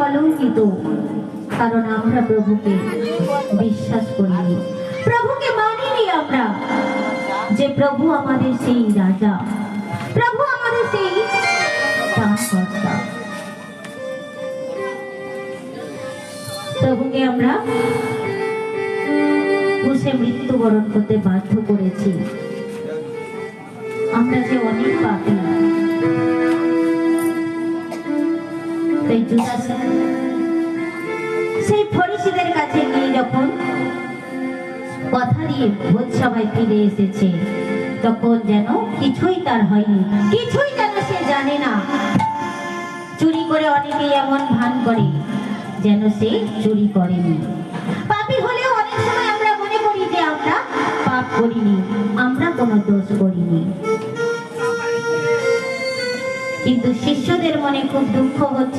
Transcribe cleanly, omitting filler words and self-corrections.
কলঙ্কিত, কারণ আমরা প্রভুকে বিশ্বাস করিনি, প্রভুকে মানিনি আমরা যে প্রভু আমাদের সেই রাজা, প্রভু আমাদের সেই ত্রাণকর্তা। প্রভুকে আমরা বসে মৃত্যুবরণ করতে বাধ্য করেছি। আমরা যে অনেক পাপী, তাই জুদাস সেই ফরিসীদের কাছে গিয়ে যখন কথা দিয়ে ভোজসভায় ফিরে এসেছে, তখন যেন কিছুই তার হয়নি, কিছুই যেন সে জানে না। চুরি করে অনেকেই এমন ভান করে যেন সে চুরি করেনি। পাপী হলেও অনেক সময় আমরা মনে করি যে আমরা পাপ করিনি, আমরা কোনো দোষ করিনি। কিন্তু শিষ্যদের মনে খুব দুঃখ হচ্ছে